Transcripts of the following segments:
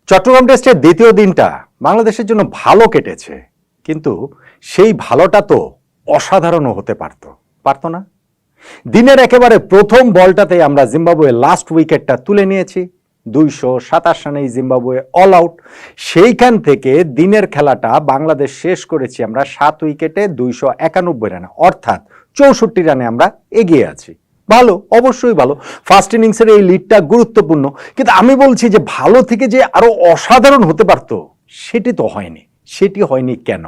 চট্টগ্রাম টেস্টের দ্বিতীয় দিনটা বাংলাদেশের জন্য ভালো কেটেছে, কিন্তু সেই ভালোটা তো অসাধারণও হতে পারতো না। দিনের একেবারে প্রথম বলটাতে আমরা জিম্বাবুয়ে লাস্ট উইকেটটা তুলে নিয়েছি, 227 রানেই জিম্বাবুয়ে অল আউট। সেইখান থেকে দিনের খেলাটা বাংলাদেশ শেষ করেছি আমরা 7 উইকেটে 291 রানে, অর্থাৎ 64 রানে আমরা এগিয়ে আছি। ভালো, অবশ্যই ভালো। ফার্স্ট ইনিংসের এই লিডটা গুরুত্বপূর্ণ, কিন্তু আমি বলছি যে ভালো থেকে যে আরো অসাধারণ হতে পারতো সেটি হয়নি কেন?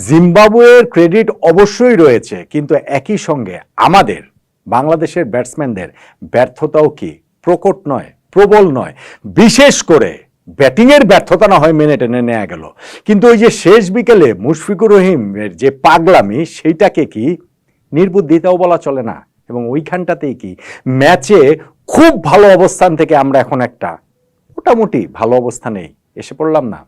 জিম্বাবুয়ের ক্রেডিট অবশ্যই রয়েছে, কিন্তু একই সঙ্গে আমাদের বাংলাদেশের ব্যাটসম্যানদের ব্যর্থতাও কি প্রকট নয়, প্রবল নয়? বিশেষ করে ব্যাটিংয়ের ব্যর্থতা না হয় মেনে টেনে নেওয়া গেল, কিন্তু ওই যে শেষ বিকেলে মুশফিকুর রহিমের যে পাগলামি, সেইটাকে কি নির্বুদ্ধিতাও বলা চলে না? এবং ওইখানটাতেই কি ম্যাচে খুব ভালো অবস্থান থেকে আমরা এখন একটা মোটামুটি ভালো অবস্থানেই এসে পড়লাম না?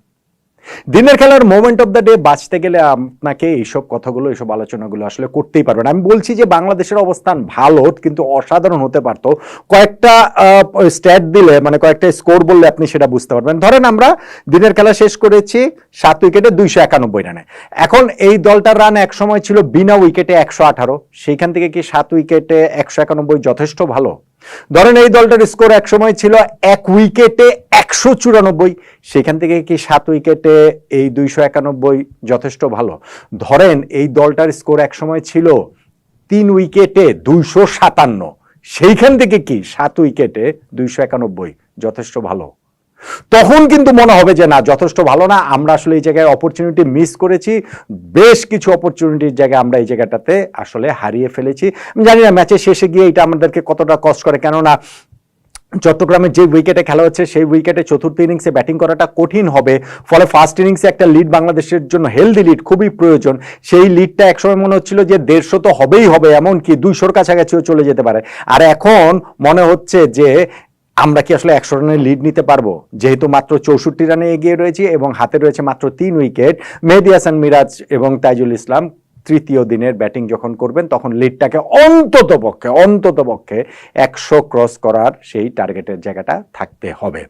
দিনের খেলার মোমেন্ট অফ দ্য ডে বাঁচতে গেলে আপনাকে এইসব কথাগুলো, এইসব আলোচনাগুলো আসলে করতেই পারবেন। আমি বলছি যে বাংলাদেশের অবস্থান ভালো, কিন্তু অসাধারণ হতে পারতো। কয়েকটা স্ট্যাট দিলে, মানে কয়েকটা স্কোর বললে আপনি সেটা বুঝতে পারবেন। ধরেন আমরা দিনের খেলা শেষ করেছি 7 উইকেটে 291 রানে। এখন এই দলটার রান এক সময় ছিল বিনা উইকেটে 118, সেইখান থেকে কি 7 উইকেটে 191 যথেষ্ট ভালো? ধরেন এই দলটার স্কোর এক সময় ছিল 1 উইকেটে 194, সেখান থেকে কি 7 উইকেটে এই 291 যথেষ্ট ভালো? ধরেন এই দলটার স্কোর এক সময় ছিল 3 উইকেটে 257, সেইখান থেকে কি 7 উইকেটে 291 যথেষ্ট ভালো? তখন কিন্তু মনে হবে যে না, যথেষ্ট ভালো না, আমরা আসলে এই জায়গায় অপরচুনিটি মিস করেছি, বেশ কিছু অপরচুনিটির জায়গায় আমরা এই জায়গাটাতে আসলে হারিয়ে ফেলেছি। আমি জানি না ম্যাচের শেষে গিয়ে এটা আমাদেরকে কতটা কষ্ট করে, কেননা চট্টগ্রামের যে উইকেটে খেলা হচ্ছে সেই উইকেটে চতুর্থ ইনিংসে ব্যাটিং করাটা কঠিন হবে। ফলে ফার্স্ট ইনিংসে একটা লিড বাংলাদেশের জন্য, হেলদি লিড খুবই প্রয়োজন। সেই লিডটা একসময় মনে হচ্ছিল যে 150 তো হবেই হবে, এমনকি 200-র কাছাকাছিও চলে যেতে পারে। আর এখন মনে হচ্ছে যে আমরা কি আসলে 100 রানের লিড নিতে পারবো, যেহেতু মাত্র 64 রানে এগিয়ে রয়েছি এবং হাতে রয়েছে মাত্র 3 উইকেট। মেহেদী হাসান মিরাজ এবং তাইজুল ইসলাম তৃতীয় দিনের ব্যাটিং যখন করবেন, তখন লিডটাকে অন্তত পক্ষে 100 ক্রস করার সেই টার্গেটের জায়গাটা থাকতে হবে।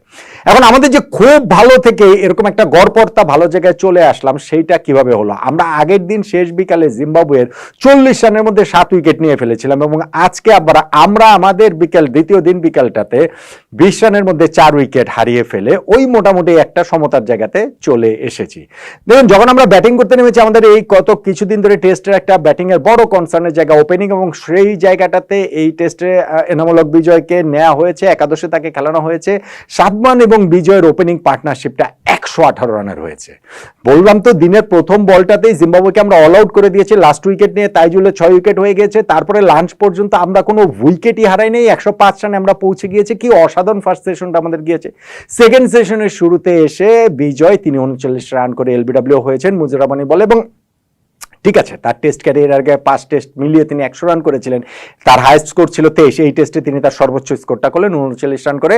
এখন আমাদের যে খুব ভালো থেকে এরকম একটা গড়পড়তা ভালো জায়গায় চলে আসলাম, সেইটা কিভাবে হলো? আমরা আগের দিন শেষ বিকালে জিম্বাবুয়ের 40 রানের মধ্যে 7 উইকেট নিয়ে ফেলেছিলাম, এবং আজকে আবার আমরা আমাদের দ্বিতীয় দিন বিকালটাতে 20 রানের মধ্যে 4 উইকেট হারিয়ে ফেলে ওই মোটামুটি একটা সমতার জায়গাতে চলে এসেছি। দেখুন, যখন আমরা ব্যাটিং করতে নেমেছি, আমাদের এই গত কিছুদিন ধরে টেস্টের একটা ব্যাটিং এর বড় কনসার্নের জায়গা ওপেনিং, এবং সেই জায়গাটাতে এই টেস্টে এনামুল হক বিজয়কে নেওয়া হয়েছে, একাদশে তাকে খেলানো হয়েছে। সাদমান এবং বিজয়ের ওপেনিং পার্টনারশিপটা 118 রানের হয়েছে। বললাম তো, দিনের প্রথম বলটাতেই জিম্বাবুয়েকে আমরা অল আউট করে দিয়েছি, লাস্ট উইকেট নিয়ে তাইজুলের 6 উইকেট হয়ে গেছে। তারপরে লাঞ্চ পর্যন্ত আমরা কোনো উইকেটই হারাই নেই, 105 রানে আমরা পৌঁছে গিয়েছি। কি অসাধারণ ফার্স্ট সেশনটা আমাদের গিয়েছে। সেকেন্ড সেশনের শুরুতে এসে বিজয়, তিনি 39 রান করে এলবিডব্লিউ হয়েছেন মুজিবুর রহমানের বলে, এবং ঠিক আছে, তার টেস্ট ক্যারিয়ার আগে 5 টেস্ট মিলিয়ে তিনি 100 রান করেছিলেন, তার হাইস্ট স্কোর ছিল 23। এই টেস্টে তিনি তার সর্বোচ্চ স্কোরটা করলেন, 39 রান করে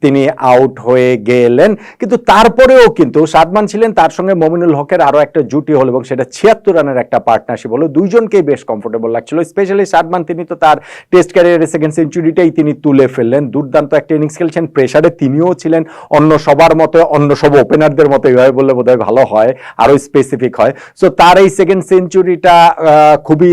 তিনি আউট হয়ে গেলেন। কিন্তু তারপরেও কিন্তু সাদমান ছিলেন, তার সঙ্গে মমিনুল হকের আরো একটা জুটি হলো, এবং সেটা 76 রানের একটা পার্টনারশিপ হলো। দুইজনকেই বেশ কমফোর্টেবল লাগছিল, স্পেশালি সাদমান, তিনি তো তার টেস্ট ক্যারিয়ারের সেকেন্ড সেঞ্চুরিটাই তিনি তুলে ফেললেন। দুর্দান্ত একটা ইনিংস খেলছেন, প্রেসারে তিনিও ছিলেন, অন্য সবার মতো, অন্য সব ওপেনারদের মতো, এইভাবে বললে বোধহয় ভালো হয়, আরো স্পেসিফিক হয়। সো তার এই সেকেন্ড সেঞ্চুরিটা খুবই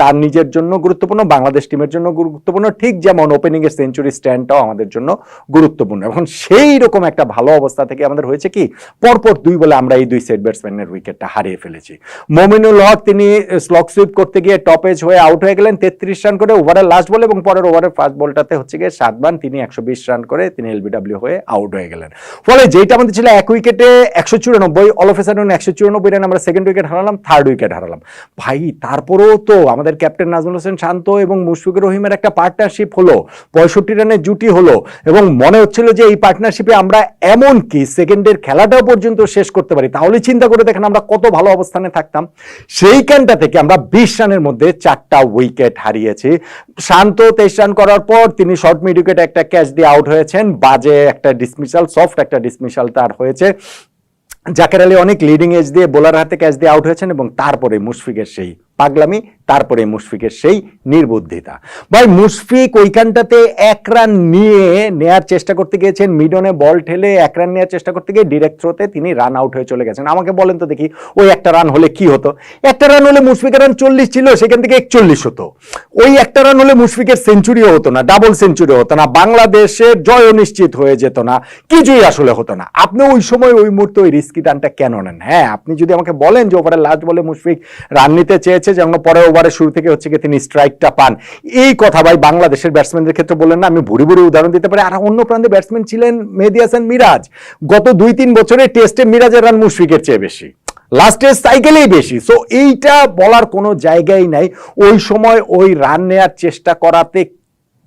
তার নিজের জন্য গুরুত্বপূর্ণ, বাংলাদেশ টিমের জন্য গুরুত্বপূর্ণ, ঠিক যেমন ওপেনিং এর সেঞ্চুরি স্ট্যান্ডটাও আমাদের জন্য গুরুত্বপূর্ণ। এখন সেই রকম একটা ভালো অবস্থা থেকে আমাদের হয়েছে কি, পরপর 2 বলে আমরা এই 2 সেট ব্যাটসম্যানের উইকেটটা হারিয়ে ফেলেছি। মমিনুল হক, তিনি স্লক সুইপ করতে গিয়ে টপ এজ হয়ে আউট হয়ে গেলেন 33 রান করে ওভারের লাস্ট বলে, এবং পরের ওভারের ফার্স্ট বলটাতে হচ্ছে গিয়ে সাদমান, তিনি 120 রান করে তিনি এলবিডব্লিউ হয়ে আউট হয়ে গেলেন। ফলে যেটা আমাদের ছিল 1 উইকেটে 194, all of a sudden 194 run আমরা সেকেন্ড উইকেট হারালাম, থার্ড উইকেট হারালাম। ভাই, তারপরেও তো আমাদের ক্যাপ্টেন নাজমুল হোসেন শান্ত এবং মুশফিকুর রহিমের একটা পার্টনারশিপ হলো, 65 রানের জুটি হলো, এবং মনে হচ্ছিল যে এই পার্টনারশিপে আমরা এমন কি সেকেন্ডের খেলাটাও পর্যন্ত শেষ করতে পারি। তাহলে চিন্তা করে দেখেন আমরা কত ভালো অবস্থানে থাকতাম। সেইখানটা থেকে আমরা 20 রানের মধ্যে 4টা উইকেট হারিয়েছি। শান্ত 23 রান করার পর তিনি শর্ট মিড উইকেটে একটা ক্যাচ দিয়ে আউট হয়েছেন, বাজে একটা ডিসমিসাল, সফট একটা ডিসমিসাল তার হয়েছে। জাকের আলী অনেক লিডিং এজ দিয়ে বোলার হাতে ক্যাচ দিয়ে আউট হয়েছেন, এবং তারপরে মুশফিকের সেই পাগলামি, তারপরে মুশফিকের সেই নির্বুদ্ধিতা। ভাই মুশফিক ওইখানটাতে 1 রান নেয়ার চেষ্টা করতে গিয়েছেন, মিডনে বল ঠেলে 1 রান নেওয়ার চেষ্টা করতে গিয়ে ডিরেক্ট থ্রোতে তিনি রান আউট হয়ে চলে গেছেন। আমাকে বলেন তো দেখি, ওই 1টা রান হলে কি হতো? 1টা রান হলে মুশফিকের রান 40 ছিল, সেখান থেকে 41 হতো। ওই 1টা রান হলে মুশফিকের সেঞ্চুরিও হতো না, ডাবল সেঞ্চুরি হতো না, বাংলাদেশের জয় নিশ্চিত হয়ে যেত না, কিছুই আসলে হতো না। আপনি ওই সময় ওই মুহূর্তে ওই রিস্কি রানটা কেন নেন? হ্যাঁ, আপনি যদি আমাকে বলেন যে ওভারের লাস্ট বলে মুশফিক রান নিতে চেয়েছে, যেমন পরের ওভারের শুরু থেকে হচ্ছে কি তিনি স্ট্রাইকটা পান, এই কথা ভাই বাংলাদেশের ব্যাটসম্যানদের ক্ষেত্রে বললেন না, আমি ভুরি ভুরি উদাহরণ দিতে পারি। আর অন্য প্রান্তে ব্যাটসম্যান ছিলেন মেহেদী হাসান মিরাজ। গত 2-3 বছরে টেস্টে মিরাজের রান মুশফিকের চেয়ে বেশি, লাস্টের সাইকেলেই বেশি। সো এইটা বলার কোনো জায়গাই নাই। ওই সময় ওই রান নেয়ার চেষ্টা করাতে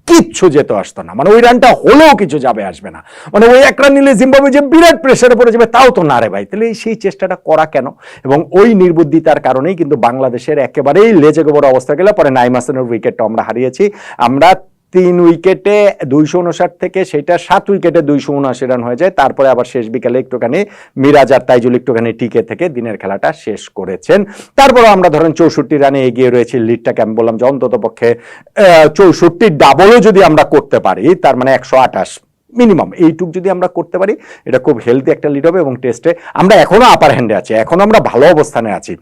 কিচ্ছু যেত আসতো না, মানে ওই রানটা হলেও কিছু যাবে আসবে না, মানে ওই 1 রান নিলে জিম্বাবুয়ে যে বিরাট প্রেসারে পড়ে যাবে তাও তো না রে ভাই। তাহলে সেই চেষ্টাটা করা কেন? এবং ওই নির্বুদ্ধিতার কারণেই কিন্তু বাংলাদেশের একেবারেই লেজে গোবর অবস্থা গেল। পরে নাইম হাসানের উইকেটটা আমরা হারিয়েছি। আমরা 3 উইকেটে 259 থেকে সেটা 7 উইকেটে 279 রান হয়ে যায়। তারপরে আবার শেষ বিকালে একটুখানি মিরাজ আর তাইজুল একটুখানি টিকে থেকে দিনের খেলাটা শেষ করেছেন। তারপরে আমরা ধরেন 64 রানে এগিয়ে রয়েছি, লিডটাকে আমি বললাম যে অন্তত পক্ষে 64 ডাবলও যদি আমরা করতে পারি, তার মানে 128 মিনিমাম এইটুক যদি আমরা করতে পারি, এটা খুব হেলদি একটা লিড হবে। এবং টেস্টে আমরা এখনো আপার হ্যান্ডে আছি, এখনো আমরা ভালো অবস্থানে আছি।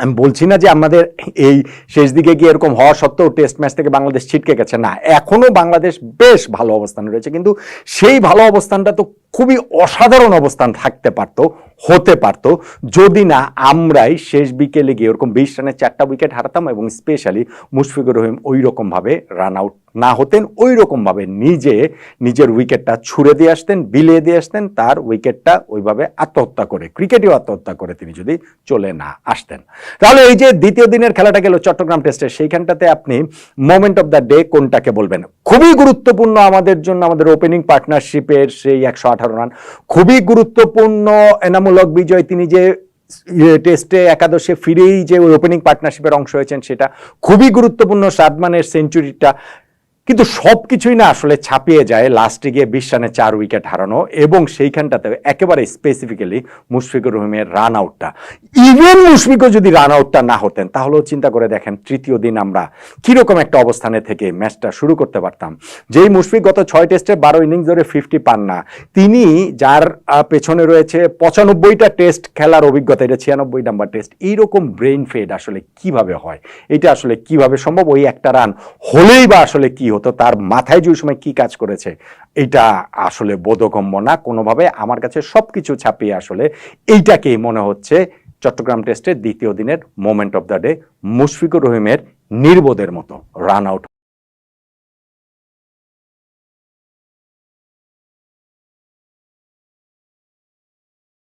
আমি বলছি না যে আমাদের এই শেষ দিকে গিয়ে এরকম হওয়া সত্ত্বেও টেস্ট ম্যাচ থেকে বাংলাদেশ ছিটকে গেছে, না, এখনো বাংলাদেশ বেশ ভালো অবস্থানে রয়েছে। কিন্তু সেই ভালো অবস্থানটা তো খুবই অসাধারণ অবস্থান থাকতে পারতো, হতে পারতো, যদি না আমরাই শেষ বিকেলে গিয়ে ওরকম 20 রানে 4টা উইকেট হারাতাম এবং স্পেশালি মুশফিকুর রহিম ওই রকম ভাবে রান আউট না হতেন, ওই রকম ভাবে নিজের উইকেটটা ছুড়ে দিয়ে আসতেন, বিলিয়ে দিয়ে আসতেন, তার উইকেটটা ওইভাবে আত্মহত্যা করে, ক্রিকেটেও আত্মহত্যা করে তিনি যদি চলে না আসতেন। তাহলে এই যে দ্বিতীয় দিনের খেলাটা গেল চট্টগ্রাম টেস্টে, সেইখানটাতে আপনি মোমেন্ট অফ দ্য ডে কোনটাকে বলবেন? খুবই গুরুত্বপূর্ণ আমাদের জন্য আমাদের ওপেনিং পার্টনারশিপের সেই 118 রান, খুবই গুরুত্বপূর্ণ এনামূলক বিজয়, তিনি যে টেস্টে একাদশে ফিরেই যে ওই ওপেনিং পার্টনারশিপের অংশ হয়েছেন, সেটা খুবই গুরুত্বপূর্ণ, সাদমানের সেঞ্চুরিটা। কিন্তু সবকিছুই না আসলে ছাপিয়ে যায় লাস্টে গিয়ে 20 রানে 4 উইকেট হারানো, এবং সেইখানটাতে একেবারে স্পেসিফিক্যালি মুশফিকুর রহিমের রান আউটটা। ইভেন মুশফিকও যদি রান আউটটা না হতেন, তাহলেও চিন্তা করে দেখেন তৃতীয় দিন আমরা কিরকম একটা অবস্থানে থেকে ম্যাচটা শুরু করতে পারতাম। যেই মুশফিক গত 6 টেস্টে 12 ইনিংস ধরে 50 পান না, তিনি যার পেছনে রয়েছে 95টা টেস্ট খেলার অভিজ্ঞতা, এটা 96 নাম্বার টেস্ট, এইরকম ব্রেইন ফেড আসলে কিভাবে হয়? এটা আসলে কিভাবে সম্ভব? ওই একটা রান হলেই বা আসলে কি হতো, তার মাথায় যে সময় কি কাজ করেছে, এটা আসলে বোধগম্য না কোনোভাবে। আমার কাছে সবকিছু ছাপিয়ে আসলে এইটাকেই মনে হচ্ছে চট্টগ্রাম টেস্টের দ্বিতীয় দিনের moment of the day, Mushfiqur রহিমের নির্বোধের মতো রান আউট।